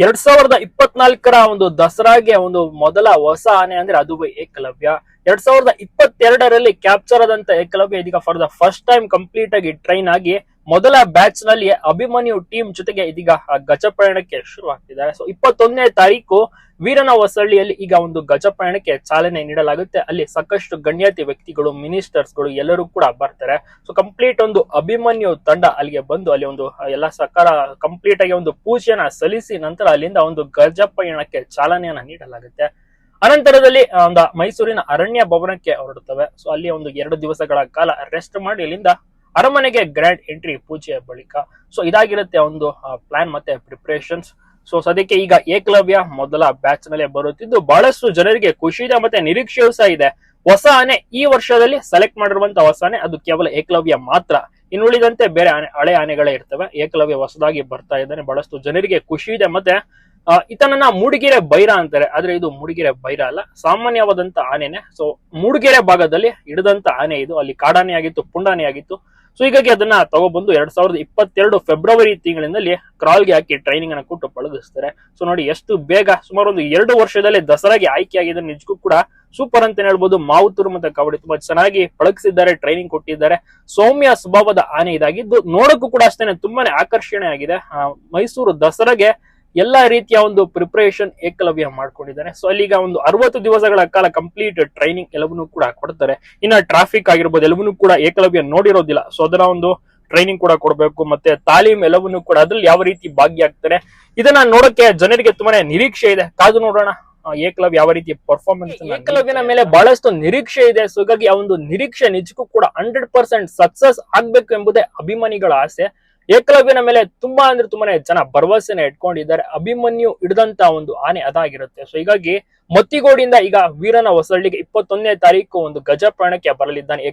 2024 ಒಂದು ದಸರಾಗೆ ಒಂದು ಮೊದಲ ಹೊಸ ಆನೆ ಅಂದ್ರೆ ಅದುವೇ ಏಕಲವ್ಯ. 2022ರಲ್ಲಿ ಕ್ಯಾಪ್ಚರ್ ಆದಂತ ಏಕಲವ್ಯ ಇದೀಗ for the first time complete ಆಗಿ ಟ್ರೈನ್ ಆಗಿ ಮೊದಲ ಬ್ಯಾಚ್ ನಲ್ಲಿ ಅಭಿಮನ್ಯು ಟೀಮ್ ಜೊತೆಗೆ ಇದೀಗ ಗಜಪಯಣಕ್ಕೆ ಶುರು ಆಗ್ತಿದ್ದಾರೆ. ಸೊ 21ನೇ ತಾರೀಕು ವೀರನ ಹೊಸಳ್ಳಿಯಲ್ಲಿ ಈಗ ಒಂದು ಗಜಪಯಣಕ್ಕೆ ಚಾಲನೆ ನೀಡಲಾಗುತ್ತೆ. ಅಲ್ಲಿ ಸಾಕಷ್ಟು ಗಣ್ಯಾತಿ ವ್ಯಕ್ತಿಗಳು, ಮಿನಿಸ್ಟರ್ಸ್ ಗಳು ಎಲ್ಲರೂ ಕೂಡ ಬರ್ತಾರೆ. ಸೊ ಕಂಪ್ಲೀಟ್ ಒಂದು ಅಭಿಮನ್ಯು ತಂಡ ಅಲ್ಲಿಗೆ ಬಂದು ಅಲ್ಲಿ ಒಂದು ಎಲ್ಲ ಸಕಾರ ಕಂಪ್ಲೀಟ್ ಆಗಿ ಒಂದು ಪೂಜೆಯನ್ನ ಸಲ್ಲಿಸಿ ನಂತರ ಅಲ್ಲಿಂದ ಒಂದು ಗಜಪಯಣಕ್ಕೆ ಚಾಲನೆಯನ್ನ ನೀಡಲಾಗುತ್ತೆ. ಅನಂತರದಲ್ಲಿ ಒಂದು ಮೈಸೂರಿನ ಅರಣ್ಯ ಭವನಕ್ಕೆ ಹೊರಡುತ್ತವೆ. ಸೊ ಅಲ್ಲಿ ಒಂದು 2 ದಿವಸಗಳ ಕಾಲ ರೆಸ್ಟ್ ಮಾಡಿ ಅಲ್ಲಿಂದ ಅರಮನೆಗೆ ಗ್ರ್ಯಾಂಡ್ ಎಂಟ್ರಿ ಪೂಜೆಯ ಬಳಿಕ. ಸೊ ಇದಾಗಿರುತ್ತೆ ಒಂದು ಪ್ಲಾನ್ ಮತ್ತೆ ಪ್ರಿಪರೇಷನ್ಸ್. ಸೊ ಸದ್ಯಕ್ಕೆ ಈಗ ಏಕಲವ್ಯ ಮೊದಲ ಬ್ಯಾಚ್ ನಲ್ಲೇ ಬರುತ್ತಿದ್ದು ಬಹಳಷ್ಟು ಜನರಿಗೆ ಖುಷಿ ಇದೆ ಮತ್ತೆ ನಿರೀಕ್ಷೆಯೂ ಸಹ ಇದೆ. ಹೊಸ ಆನೆ ಈ ವರ್ಷದಲ್ಲಿ ಸೆಲೆಕ್ಟ್ ಮಾಡಿರುವಂತಹ ಹೊಸ ಆನೆ ಅದು ಕೇವಲ ಏಕಲವ್ಯ ಮಾತ್ರ. ಇನ್ನುಳಿದಂತೆ ಬೇರೆ ಆನೆ ಹಳೆ ಆನೆಗಳೇ ಇರ್ತವೆ. ಏಕಲವ್ಯ ಹೊಸದಾಗಿ ಬರ್ತಾ ಇದ್ದಾನೆ, ಬಹಳಷ್ಟು ಜನರಿಗೆ ಖುಷಿ ಇದೆ. ಮತ್ತೆ ಈತನನ್ನ ಮೂಡಿಗೆರೆ ಬೈರ ಅಂತಾರೆ, ಆದ್ರೆ ಇದು ಮೂಡಿಗೆರೆ ಬೈರ ಅಲ್ಲ, ಸಾಮಾನ್ಯವಾದಂತ ಆನೆನೆ. ಸೊ ಮೂಡಿಗೆರೆ ಭಾಗದಲ್ಲಿ ಹಿಡಿದಂತ ಆನೆ ಇದು. ಅಲ್ಲಿ ಕಾಡಾನೆ ಆಗಿತ್ತು, ಪುಂಡಾನೆ ಆಗಿತ್ತು. ಸೊ ಹೀಗಾಗಿ ಅದನ್ನ ತಗೊಬಂದು 2022 ಫೆಬ್ರವರಿ ತಿಂಗಳಿನಲ್ಲಿ ಕ್ರಾಲ್ಗೆ ಹಾಕಿ ಟ್ರೈನಿಂಗ್ ಅನ್ನ ಕೊಟ್ಟು ಪಳಗಿಸ್ತಾರೆ. ಸೊ ನೋಡಿ ಎಷ್ಟು ಬೇಗ, ಸುಮಾರು ಒಂದು 2 ವರ್ಷದಲ್ಲಿ ದಸರಾಗೆ ಆಯ್ಕೆ ಆಗಿದೆ. ನಿಜಕ್ಕೂ ಕೂಡ ಸೂಪರ್ ಅಂತ ಹೇಳ್ಬೋದು. ಮಾವುತೂರು ಮತ್ತೆ ಕಬಡ್ಡಿ ತುಂಬಾ ಚೆನ್ನಾಗಿ ಪಳಗಿಸಿದ್ದಾರೆ, ಟ್ರೈನಿಂಗ್ ಕೊಟ್ಟಿದ್ದಾರೆ. ಸೌಮ್ಯ ಸ್ವಭಾವದ ಆನೆ ಇದಾಗಿದ್ದು ನೋಡಕ್ಕೂ ಕೂಡ ಅಷ್ಟೇನೆ ತುಂಬಾನೇ ಆಕರ್ಷಣೆ ಆಗಿದೆ. ಮೈಸೂರು ದಸರಾಗೆ ಎಲ್ಲಾ ರೀತಿಯ ಒಂದು ಪ್ರಿಪರೇಷನ್ ಏಕಲವ್ಯ ಮಾಡ್ಕೊಂಡಿದ್ದಾನೆ. ಸೊ ಅಲ್ಲಿಗ ಒಂದು 60 ದಿವಸಗಳ ಕಾಲ ಕಂಪ್ಲೀಟ್ ಟ್ರೈನಿಂಗ್ ಎಲ್ಲವನ್ನೂ ಕೂಡ ಕೊಡ್ತಾರೆ. ಇನ್ನ ಟ್ರಾಫಿಕ್ ಆಗಿರ್ಬೋದು ಎಲ್ಲವನ್ನೂ ಕೂಡ ಏಕಲವ್ಯ ನೋಡಿರೋದಿಲ್ಲ. ಸೊ ಅದರ ಒಂದು ಟ್ರೈನಿಂಗ್ ಕೂಡ ಕೊಡಬೇಕು, ಮತ್ತೆ ತಾಲೀಮ್ ಎಲ್ಲವನ್ನೂ ಕೂಡ ಅದ್ರಲ್ಲಿ ಯಾವ ರೀತಿ ಭಾಗಿಯಾಗ್ತಾರೆ ಇದನ್ನ ನೋಡಕ್ಕೆ ಜನರಿಗೆ ತುಂಬಾನೇ ನಿರೀಕ್ಷೆ ಇದೆ. ಕಾದು ನೋಡೋಣ ಏಕಲವ್ಯ ಯಾವ ರೀತಿ ಪರ್ಫಾರ್ಮೆನ್ಸ್. ಏಕಲವ್ಯನ ಮೇಲೆ ಬಹಳಷ್ಟು ನಿರೀಕ್ಷೆ ಇದೆ. ಸೊ ಹಾಗಾಗಿ ಆ ಒಂದು ನಿರೀಕ್ಷೆ ನಿಜಕ್ಕೂ ಕೂಡ 100% ಸಕ್ಸಸ್ ಆಗ್ಬೇಕು ಎಂಬುದೇ ಅಭಿಮಾನಿಗಳ ಆಸೆ. ಏಕಲವ್ಯನ ಮೇಲೆ ತುಂಬಾ ಅಂದ್ರೆ ತುಂಬಾನೇ ಜನ ಭರವಸೆನ ಇಟ್ಕೊಂಡಿದ್ದಾರೆ. ಅಭಿಮನ್ಯು ಹಿಡಿದಂತ ಒಂದು ಆನೆ ಅದಾಗಿರುತ್ತೆ. ಸೊ ಹೀಗಾಗಿ ಮತ್ತಿಗೋಡಿಯಿಂದ ಈಗ ವೀರನ ಹೊಸಳ್ಳಿಗೆ 21ನೇ ತಾರೀಕು ಒಂದು ಗಜಪಯಣಕ್ಕೆ ಬರಲಿದ್ದಾನೆ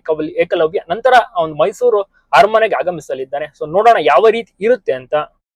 ಏಕಲವ್ಯ. ನಂತರ ಒಂದು ಮೈಸೂರು ಅರಮನೆಗೆ ಆಗಮಿಸಲಿದ್ದಾನೆ. ಸೊ ನೋಡೋಣ ಯಾವ ರೀತಿ ಇರುತ್ತೆ ಅಂತ.